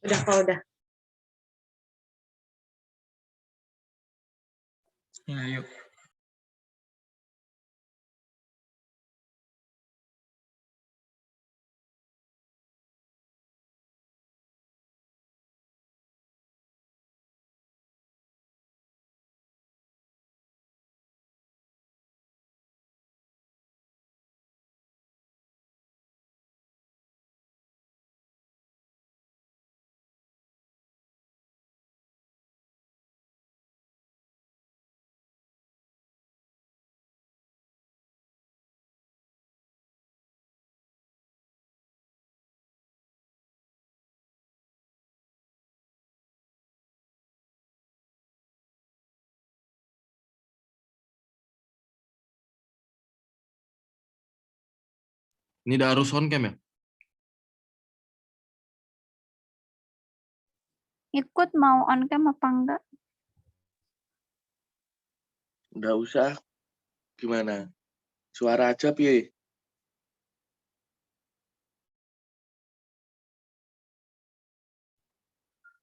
Udah kok udah. Ya, yuk. Ini udah harus on cam ya? Ikut mau on cam apa enggak? Nggak usah. Gimana? Suara aja, Pi.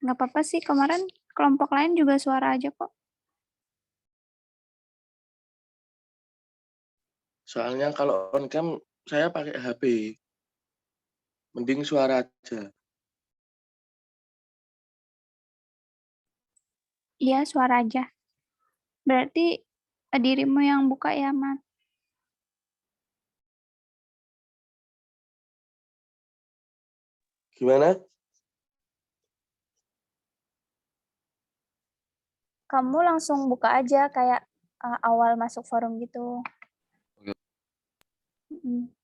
Nggak apa-apa sih, kemarin kelompok lain juga suara aja kok. Soalnya kalau on cam saya pakai HP. Mending suara aja. Iya, suara aja. Berarti dirimu yang buka ya, Mat? Gimana? Kamu langsung buka aja kayak awal masuk forum gitu. Oke. Mm.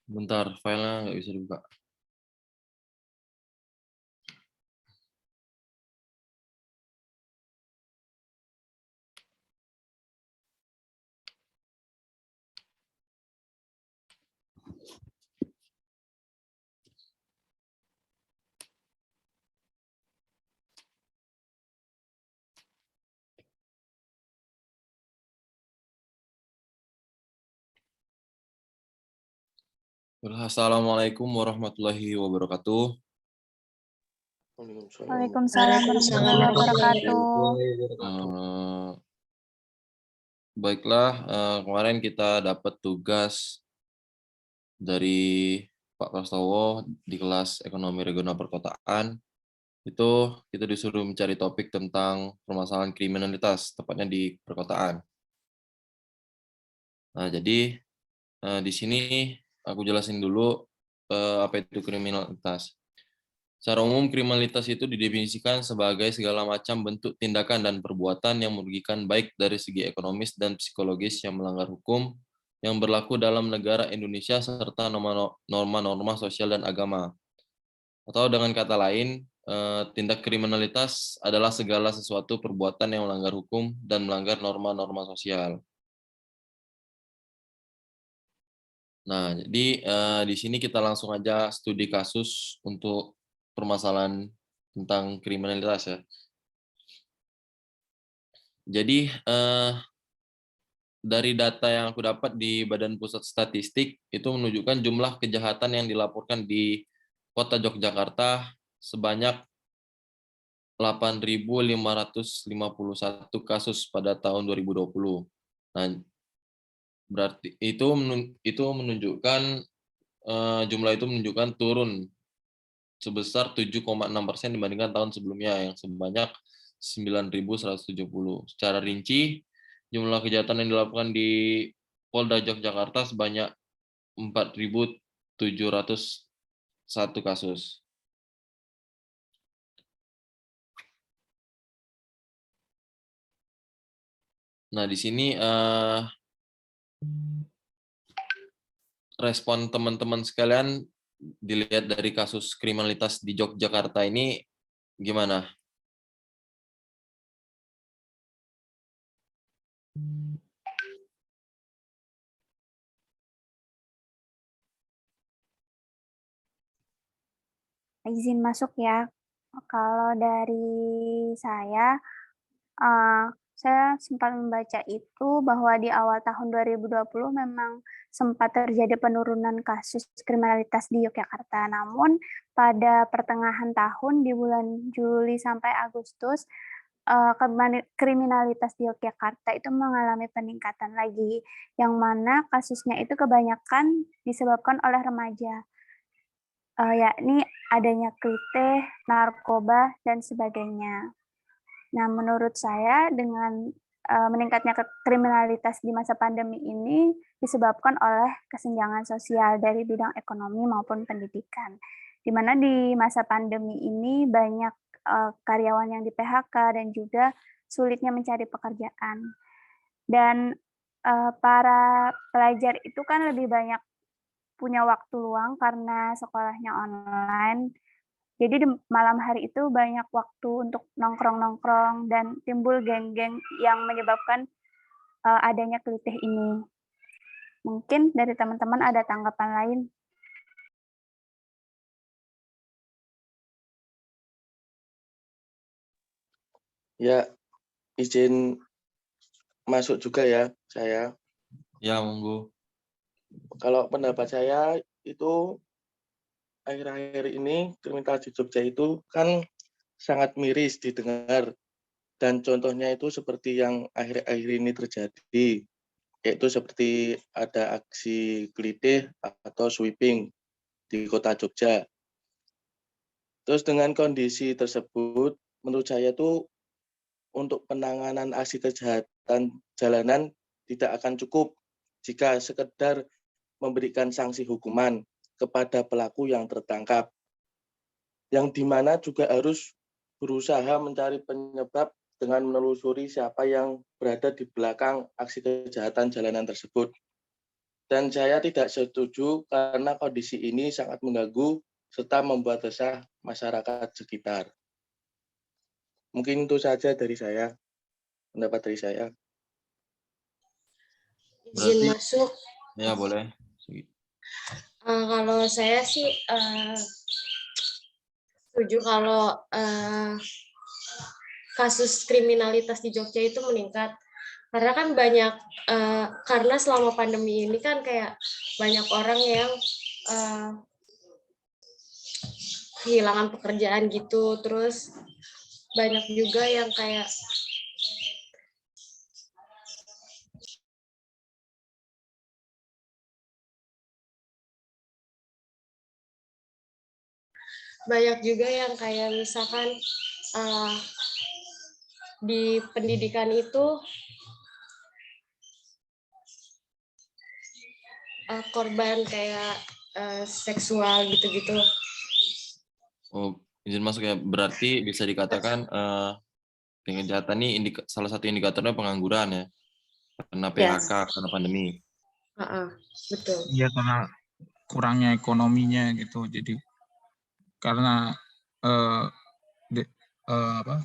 Bentar, filenya nggak bisa dibuka. Assalamualaikum warahmatullahi wabarakatuh. Waalaikumsalam warahmatullahi wabarakatuh. Baiklah, kemarin kita dapat tugas dari Pak Prastowo di kelas Ekonomi Regional Perkotaan. Itu kita disuruh mencari topik tentang permasalahan kriminalitas, tepatnya di perkotaan. Nah, jadi di sini aku jelasin dulu apa itu kriminalitas. Secara umum, kriminalitas itu didefinisikan sebagai segala macam bentuk tindakan dan perbuatan yang merugikan baik dari segi ekonomis dan psikologis yang melanggar hukum yang berlaku dalam negara Indonesia serta norma-norma sosial dan agama. Atau dengan kata lain, tindak kriminalitas adalah segala sesuatu perbuatan yang melanggar hukum dan melanggar norma-norma sosial. Nah, jadi di sini kita langsung aja studi kasus untuk permasalahan tentang kriminalitas ya. Jadi dari data yang aku dapat di Badan Pusat Statistik itu menunjukkan jumlah kejahatan yang dilaporkan di Kota Yogyakarta sebanyak 8.551 kasus pada tahun 2020. Nah, berarti itu menunjukkan jumlah itu menunjukkan turun sebesar 7,6% dibandingkan tahun sebelumnya yang sebanyak 9.170. Secara rinci, jumlah kejahatan yang dilakukan di Polda Yogyakarta sebanyak 4.701 kasus. Nah, di sini respon teman-teman sekalian dilihat dari kasus kriminalitas di Yogyakarta ini gimana? Izin masuk ya. Kalau dari saya sempat membaca itu bahwa di awal tahun 2020 memang sempat terjadi penurunan kasus kriminalitas di Yogyakarta. Namun pada pertengahan tahun di bulan Juli sampai Agustus, kriminalitas di Yogyakarta itu mengalami peningkatan lagi, yang mana kasusnya itu kebanyakan disebabkan oleh remaja, yakni adanya klitih, narkoba, dan sebagainya. Nah, menurut saya dengan meningkatnya kriminalitas di masa pandemi ini disebabkan oleh kesenjangan sosial dari bidang ekonomi maupun pendidikan. Di mana di masa pandemi ini banyak karyawan yang di-PHK dan juga sulitnya mencari pekerjaan. Dan para pelajar itu kan lebih banyak punya waktu luang karena sekolahnya online. Jadi di malam hari itu banyak waktu untuk nongkrong-nongkrong dan timbul geng-geng yang menyebabkan, adanya kelitih ini. Mungkin dari teman-teman ada tanggapan lain? Ya, izin masuk juga ya saya. Ya, monggo. Kalau pendapat saya itu akhir-akhir ini kriminalitas di Jogja itu kan sangat miris didengar, dan contohnya itu seperti yang akhir-akhir ini terjadi, yaitu seperti ada aksi kelitih atau sweeping di kota Jogja. Terus dengan kondisi tersebut, menurut saya tuh untuk penanganan aksi kejahatan jalanan tidak akan cukup jika sekedar memberikan sanksi hukuman kepada pelaku yang tertangkap, yang dimana juga harus berusaha mencari penyebab dengan menelusuri siapa yang berada di belakang aksi kejahatan jalanan tersebut. Dan saya tidak setuju karena kondisi ini sangat mengganggu serta membuat resah masyarakat sekitar. Mungkin itu saja dari saya, pendapat dari saya. Izin Berarti masuk. ya boleh. Kalau saya sih setuju kalau kasus kriminalitas di Jogja itu meningkat. Karena kan banyak, karena selama pandemi ini kan kayak banyak orang yang kehilangan pekerjaan gitu, terus banyak juga yang kayak misalkan di pendidikan itu korban kayak seksual gitu-gitu. Oh, izin masuk ya. Berarti bisa dikatakan kejahatan ini salah satu indikatornya pengangguran ya, karena PHK, karena pandemi. Betul. Iya, karena kurangnya ekonominya gitu. Jadi karena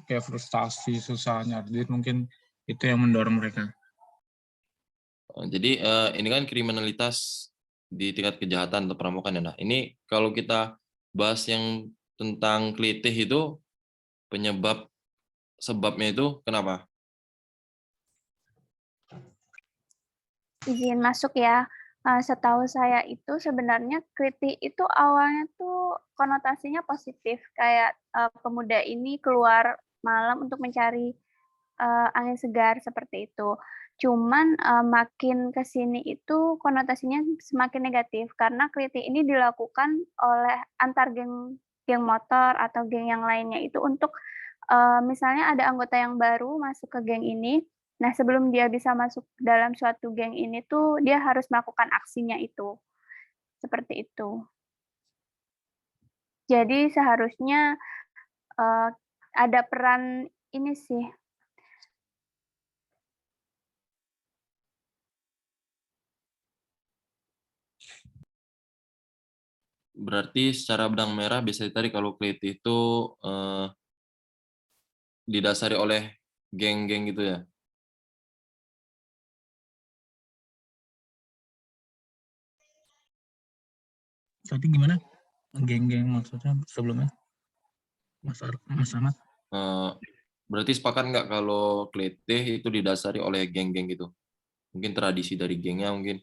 kayak frustasi, susah nyari duit, mungkin itu yang mendorong mereka. Jadi ini kan kriminalitas di tingkat kejahatan atau perampokan ya. Nah, ini kalau kita bahas yang tentang kelitih itu sebabnya itu kenapa? Izin masuk ya. Setahu saya itu sebenarnya kritik itu awalnya tuh konotasinya positif, kayak pemuda ini keluar malam untuk mencari angin segar seperti itu. Cuman makin ke sini itu konotasinya semakin negatif karena kritik ini dilakukan oleh antar geng motor atau geng yang lainnya itu untuk misalnya ada anggota yang baru masuk ke geng ini. Nah, sebelum dia bisa masuk dalam suatu geng ini tuh, dia harus melakukan aksinya itu, seperti itu. Jadi seharusnya, ada peran ini sih, Berarti secara benang merah bisa ditarik kalau kelitih itu didasari oleh geng-geng gitu ya. Tapi gimana? Geng-geng maksudnya sebelumnya? Mas Ahmad. Berarti sepakat nggak kalau kelitih itu didasari oleh geng-geng gitu? Mungkin tradisi dari gengnya mungkin.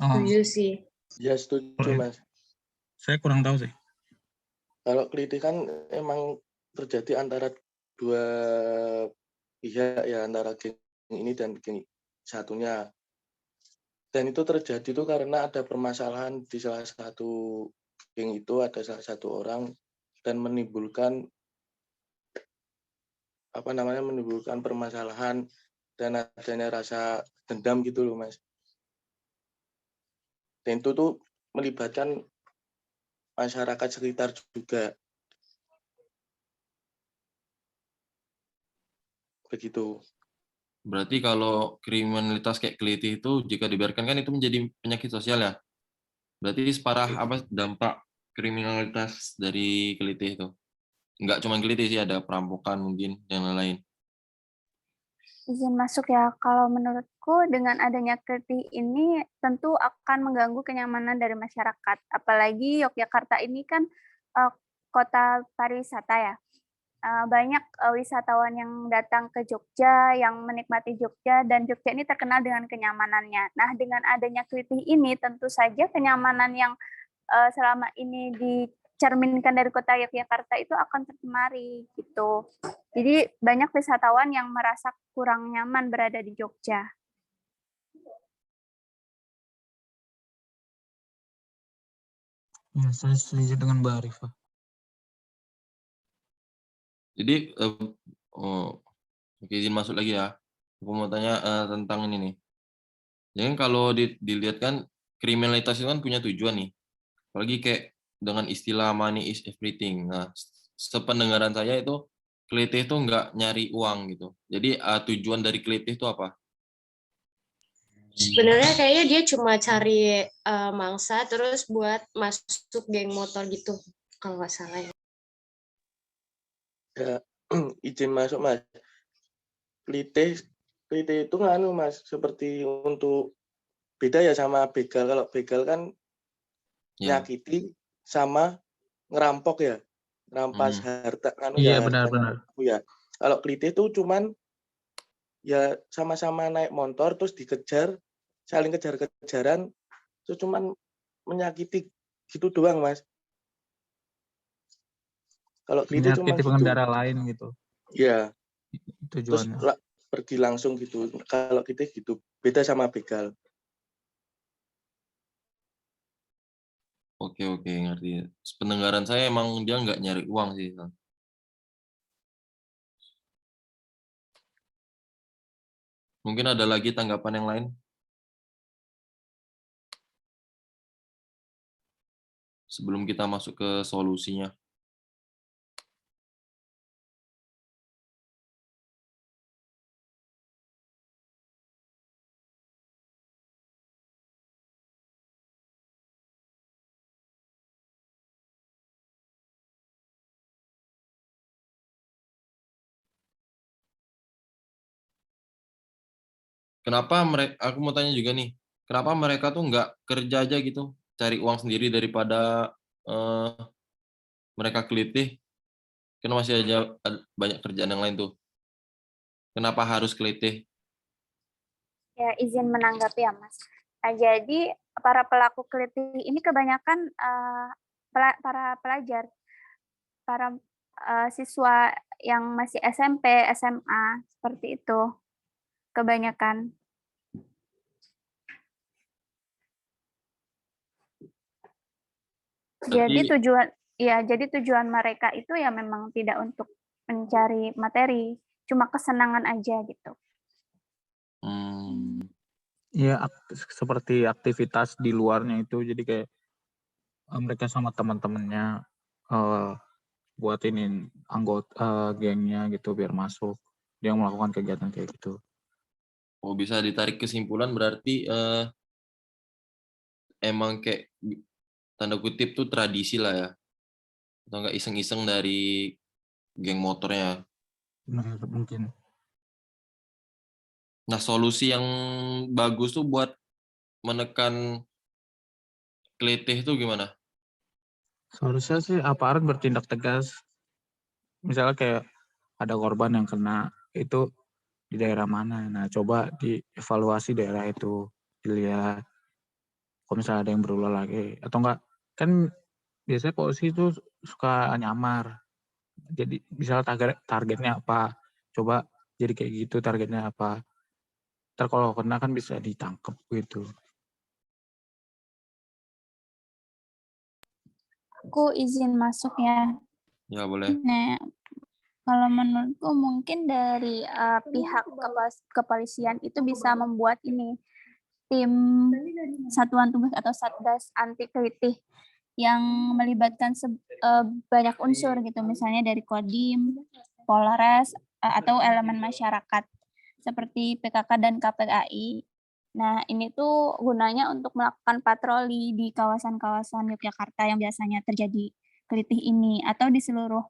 Setuju sih. Ya setuju Mas. Saya kurang tahu sih. Kalau kelitih kan emang terjadi antara dua pihak ya, antara geng ini dan geng satunya. Dan itu terjadi tuh karena ada permasalahan di salah satu geng itu, ada salah satu orang dan menimbulkan menimbulkan permasalahan dan adanya rasa dendam gitu loh Mas. Dan itu tuh melibatkan masyarakat sekitar juga. Begitu. Berarti kalau kriminalitas kayak kelitih itu jika dibiarkan kan itu menjadi penyakit sosial ya? Berarti separah apa dampak kriminalitas dari kelitih itu? Nggak cuma kelitih sih, ada perampokan mungkin dan lain-lain. Izin masuk ya, kalau menurutku dengan adanya kelitih ini tentu akan mengganggu kenyamanan dari masyarakat. Apalagi Yogyakarta ini kan kota pariwisata ya. Banyak wisatawan yang datang ke Jogja, yang menikmati Jogja, dan Jogja ini terkenal dengan kenyamanannya. Nah, dengan adanya kelitih ini tentu saja kenyamanan yang selama ini dicerminkan dari kota Yogyakarta itu akan tercemari gitu. Jadi banyak wisatawan yang merasa kurang nyaman berada di Jogja. Ya, saya setuju dengan Mbak Arifah. Jadi, oke, izin masuk lagi ya. Aku mau tanya tentang ini nih. Jadi kalau dilihat kan kriminalitas itu kan punya tujuan nih. Apalagi kayak dengan istilah money is everything. Nah, sependengaran saya itu kelitih itu nggak nyari uang gitu. Jadi tujuan dari kelitih itu apa? Sebenarnya kayaknya dia cuma cari mangsa terus buat masuk geng motor gitu, kalau nggak salah ya. Ya, izin masuk Mas. Kelitih itu nganu Mas, seperti untuk beda ya sama begal. Kalau begal kan nyakiti sama ngerampok ya, ngerampas harta kan Iya, ya, benar-benar. ya. Kalau kelitih itu cuman ya sama-sama naik motor terus dikejar, saling kejar-kejaran, itu cuman menyakiti gitu doang Mas. Kalau kelitih cuma Menyakiti gitu. pengendara lain gitu Ya. Terus tujuannya. pergi langsung gitu. Kalau kita gitu, beda sama begal. Oke, ngerti. Pendengaran saya emang dia nggak nyari uang sih. Mungkin ada lagi tanggapan yang lain? Sebelum kita masuk ke solusinya. Kenapa aku mau tanya juga nih, kenapa mereka tuh nggak kerja aja gitu, cari uang sendiri daripada mereka kelitih? Kan masih aja banyak kerjaan yang lain tuh. Kenapa harus kelitih? Ya, izin menanggapi ya, Mas. Nah, jadi para pelaku kelitih ini kebanyakan para pelajar, para siswa yang masih SMP, SMA, seperti itu. Kebanyakan. Jadi tujuan mereka itu ya memang tidak untuk mencari materi, cuma kesenangan aja gitu. Iya, seperti aktivitas di luarnya itu, jadi kayak mereka sama teman-temannya buat ini anggota gengnya gitu biar masuk, dia melakukan kegiatan kayak gitu. Oh, bisa ditarik kesimpulan berarti emang kayak tanda kutip tuh tradisi lah ya, atau enggak iseng-iseng dari geng motornya. Benar, mungkin. Nah, solusi yang bagus tuh buat menekan kelitih itu gimana? Seharusnya sih aparat bertindak tegas misalnya kayak ada korban yang kena itu di daerah mana. Nah, coba dievaluasi daerah itu, dilihat kalau misalnya ada yang berulang lagi atau enggak. Kan biasanya polisi itu suka nyamar. Jadi misalnya targetnya apa, coba jadi kayak gitu targetnya apa. Ntar kalau kena kan bisa ditangkap gitu. Aku izin masuk ya. Ya, boleh. Nah, kalau menurutku mungkin dari pihak kepolisian itu bisa membuat ini tim satuan tugas atau satgas anti kritik yang melibatkan banyak unsur gitu, misalnya dari Kodim, Polres, atau elemen masyarakat seperti PKK dan KPAI. Nah, ini tuh gunanya untuk melakukan patroli di kawasan-kawasan Yogyakarta yang biasanya terjadi kelitih ini atau di seluruh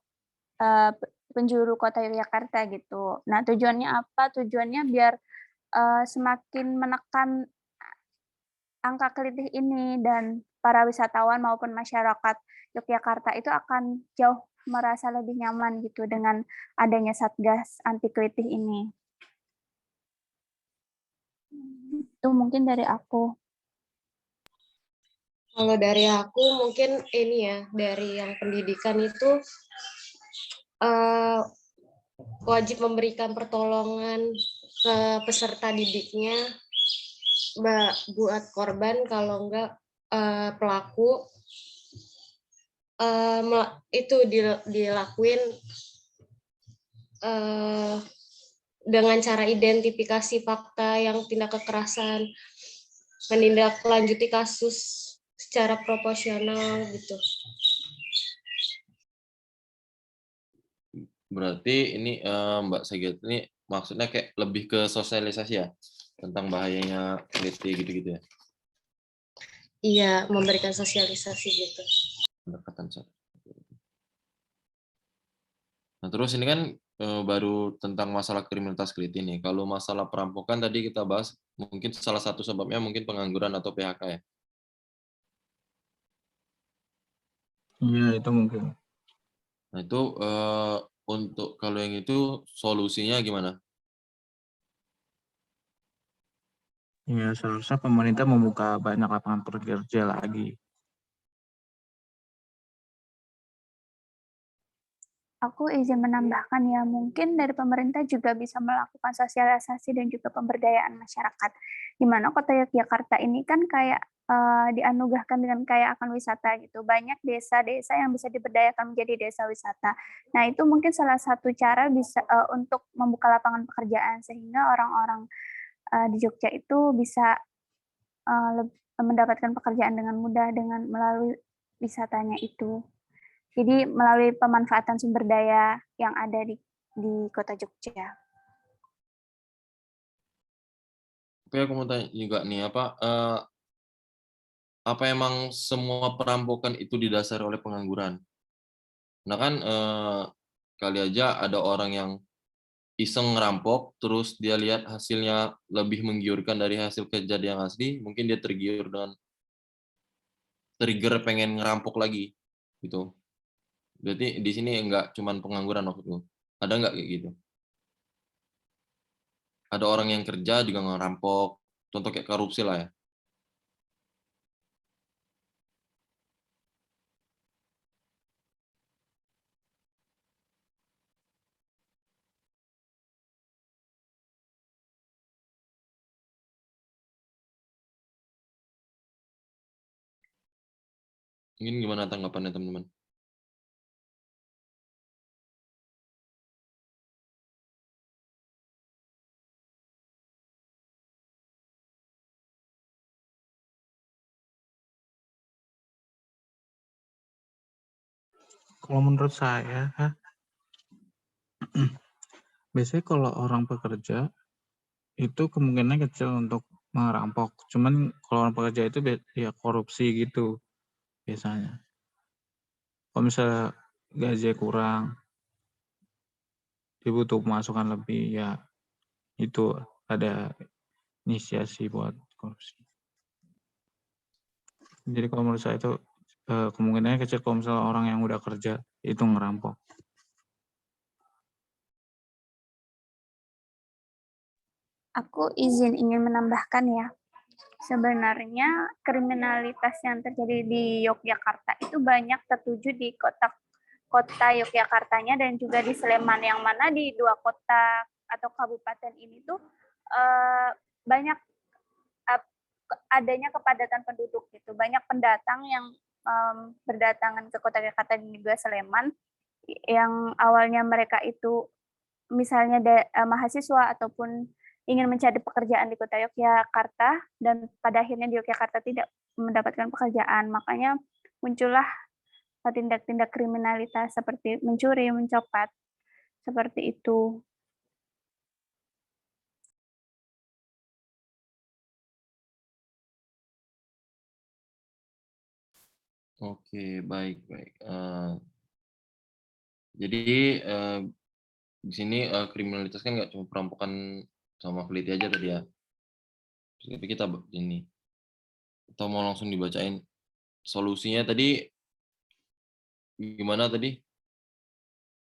penjuru kota Yogyakarta gitu. Nah, tujuannya apa? Tujuannya biar semakin menekan angka kelitih ini dan para wisatawan maupun masyarakat Yogyakarta itu akan jauh merasa lebih nyaman gitu dengan adanya Satgas anti kelitih ini. Itu mungkin dari aku. Kalau dari aku mungkin ini ya, dari yang pendidikan itu wajib memberikan pertolongan ke peserta didiknya buat korban, kalau enggak pelaku itu dilakuin dengan cara identifikasi fakta yang tindak kekerasan, menindaklanjuti kasus secara proporsional gitu. Berarti ini Mbak Sagit ini maksudnya kayak lebih ke sosialisasi ya tentang bahayanya kelitih gitu-gitu ya. Iya, memberikan sosialisasi gitu. Pendekatan. Nah, terus ini kan baru tentang masalah kriminalitas kelitih nih. Kalau masalah perampokan tadi kita bahas, mungkin salah satu sebabnya mungkin pengangguran atau PHK ya. Iya, itu mungkin. Nah, itu untuk kalau yang itu solusinya gimana? Ya, seharusnya pemerintah membuka banyak lapangan kerja lagi. Aku izin menambahkan ya, mungkin dari pemerintah juga bisa melakukan sosialisasi dan juga pemberdayaan masyarakat. Di mana kota Yogyakarta ini kan kayak dianugerahkan dengan kaya akan wisata gitu. Banyak desa-desa yang bisa diberdayakan menjadi desa wisata. Nah, itu mungkin salah satu cara bisa untuk membuka lapangan pekerjaan sehingga orang-orang di Jogja itu bisa mendapatkan pekerjaan dengan mudah dengan melalui wisatanya itu. Jadi melalui pemanfaatan sumber daya yang ada di kota Jogja. Oke, aku mau tanya juga nih, apa emang semua perampokan itu didasari oleh pengangguran? Nah kan kali aja ada orang yang iseng ngerampok, terus dia lihat hasilnya lebih menggiurkan dari hasil kejadian asli, mungkin dia tergiur dengan trigger pengen ngerampok lagi, gitu. Berarti di sini enggak cuman pengangguran waktu itu. Ada nggak kayak gitu? Ada orang yang kerja juga ngerampok, contoh kayak korupsi lah ya. Mungkin gimana tanggapannya teman-teman? Kalau menurut saya, biasanya kalau orang bekerja itu kemungkinan kecil untuk merampok. Cuman kalau orang pekerja itu ya korupsi gitu biasanya. Kalau misalnya gaji kurang, dia butuh pemasukan lebih, ya itu ada inisiasi buat korupsi. Jadi kalau menurut saya itu kemungkinannya kecil kalau misalnya orang yang udah kerja itu ngerampok. Aku ingin menambahkan ya. Sebenarnya kriminalitas yang terjadi di Yogyakarta itu banyak tertuju di kota Yogyakartanya dan juga di Sleman, yang mana di dua kota atau kabupaten ini tuh banyak adanya kepadatan penduduk gitu. Banyak pendatang yang berdatangan ke kota Yogyakarta dan juga Sleman, yang awalnya mereka itu misalnya mahasiswa ataupun ingin mencari pekerjaan di kota Yogyakarta dan pada akhirnya di Yogyakarta tidak mendapatkan pekerjaan. Makanya muncullah tindak-tindak kriminalitas seperti mencuri, mencopet, seperti itu. Oke, baik, baik. Jadi di sini kriminalitas kan nggak cuma perampokan sama keliti aja tadi ya. Tapi kita ini, kita mau langsung dibacain solusinya tadi gimana tadi?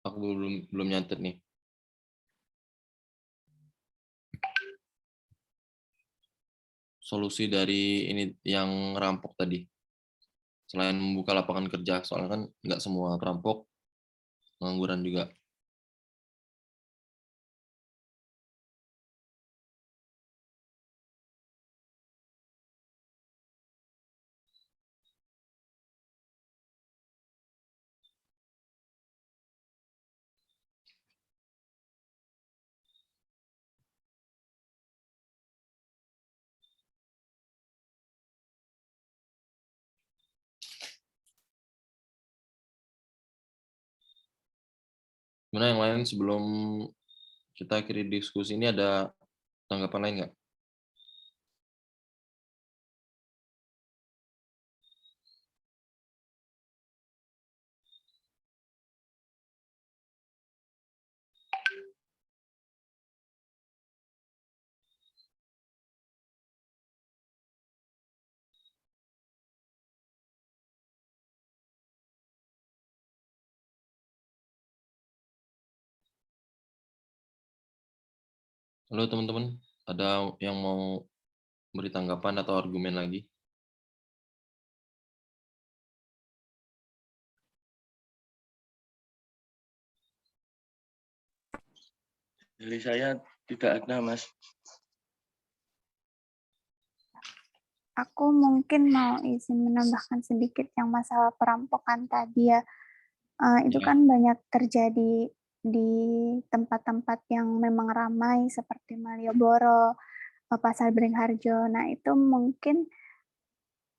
Aku belum nyatet nih. Solusi dari ini yang rampok tadi. Selain membuka lapangan kerja, soalnya kan nggak semua perampok pengangguran juga. Gimana yang lain sebelum kita akhiri diskusi ini, ada tanggapan lain nggak? Halo teman-teman, ada yang mau beri tanggapan atau argumen lagi? Dari saya tidak ada, Mas. Aku mungkin mau izin menambahkan sedikit yang masalah perampokan tadi ya. Itu Ya. kan banyak terjadi di tempat-tempat yang memang ramai seperti Malioboro, Pasar Beringharjo. Nah, itu mungkin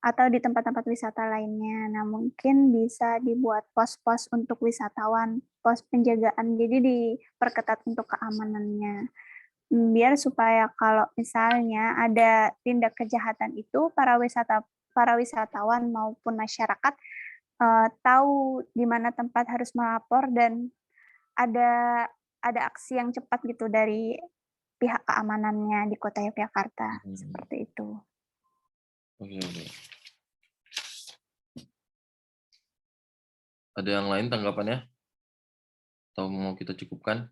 atau di tempat-tempat wisata lainnya. Nah, mungkin bisa dibuat pos-pos untuk wisatawan, pos penjagaan. Jadi diperketat untuk keamanannya. Biar supaya kalau misalnya ada tindak kejahatan itu para wisatawan maupun masyarakat tahu di mana tempat harus melapor dan ada aksi yang cepat gitu dari pihak keamanannya di Kota Yogyakarta, seperti itu. Oke. Ada yang lain tanggapannya? Atau mau kita cukupkan?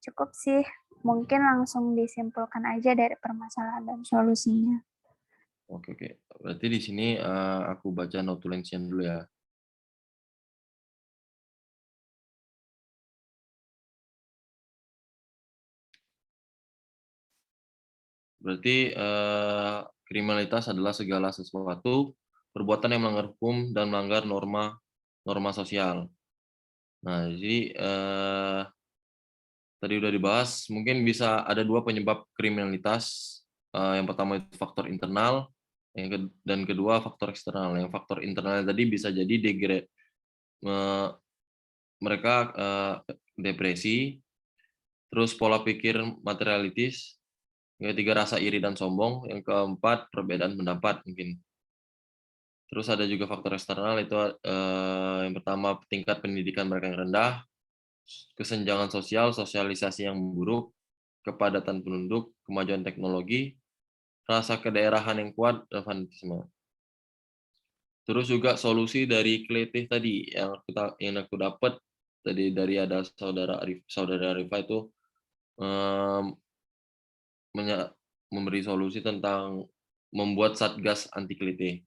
Cukup sih, mungkin langsung disimpulkan aja dari permasalahan dan solusinya. Oke. Berarti di sini aku baca notulensian dulu ya. Berarti kriminalitas adalah segala sesuatu perbuatan yang melanggar hukum dan melanggar norma sosial. Nah, jadi tadi udah dibahas, mungkin bisa ada dua penyebab kriminalitas. Yang pertama itu faktor internal, dan kedua faktor eksternal. Yang faktor internal tadi bisa jadi mereka depresi, terus pola pikir materialistis, yang ketiga rasa iri dan sombong, yang keempat perbedaan pendapat mungkin. Terus ada juga faktor eksternal, itu yang pertama tingkat pendidikan mereka yang rendah, kesenjangan sosial, sosialisasi yang buruk, kepadatan penduduk, kemajuan teknologi, rasa kedaerahan yang kuat, dan fanatisme. Terus juga solusi dari Kletif tadi yang aku dapat tadi dari ada saudara Arifah itu memberi solusi tentang membuat satgas anti keliti.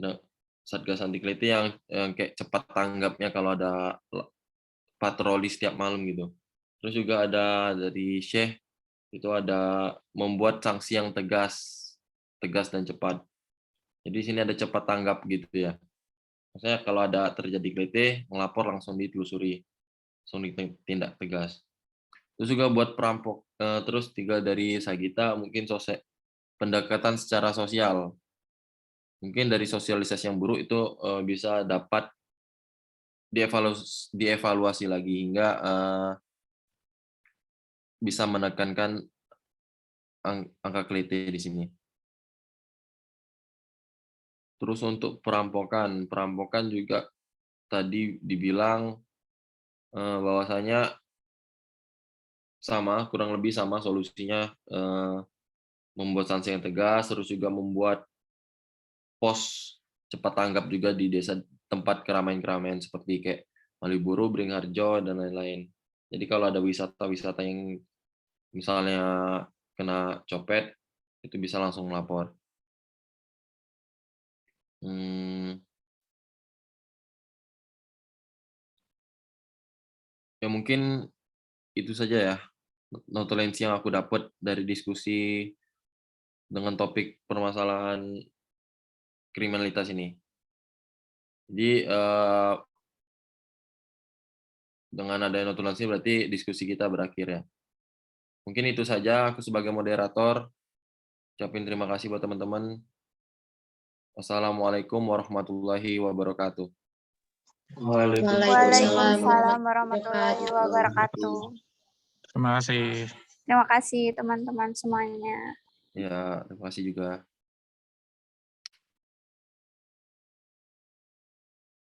Nah, satgas anti keliti yang kayak cepat tanggapnya kalau ada patroli setiap malam gitu. Terus juga ada dari Syekh itu ada membuat sanksi yang tegas dan cepat. Jadi di sini ada cepat tanggap gitu ya. Maksudnya kalau ada terjadi keliti, melapor langsung ditelusuri, langsung ditindak tegas. Terus juga buat perampok. Terus 3 dari Sagita mungkin pendekatan secara sosial. Mungkin dari sosialisasi yang buruk itu bisa dapat dievaluasi lagi hingga bisa menekankan angka keliti di sini. Terus untuk perampokan juga tadi dibilang bahwasanya kurang lebih sama solusinya, membuat sanksi yang tegas, terus juga membuat pos cepat tanggap juga di desa tempat keramaian-keramaian seperti kayak Maliburu, Beringharjo, dan lain-lain. Jadi kalau ada wisata-wisata yang misalnya kena copet, itu bisa langsung melapor. Ya mungkin itu saja ya, notulensi yang aku dapat dari diskusi dengan topik permasalahan kriminalitas ini. Jadi dengan adanya notulensi berarti diskusi kita berakhir ya. Mungkin itu saja, aku sebagai moderator ucapin terima kasih buat teman-teman. Wassalamualaikum warahmatullahi wabarakatuh. Waalaikumsalam warahmatullahi wabarakatuh. Terima kasih. Terima kasih teman-teman semuanya. Ya, terima kasih juga.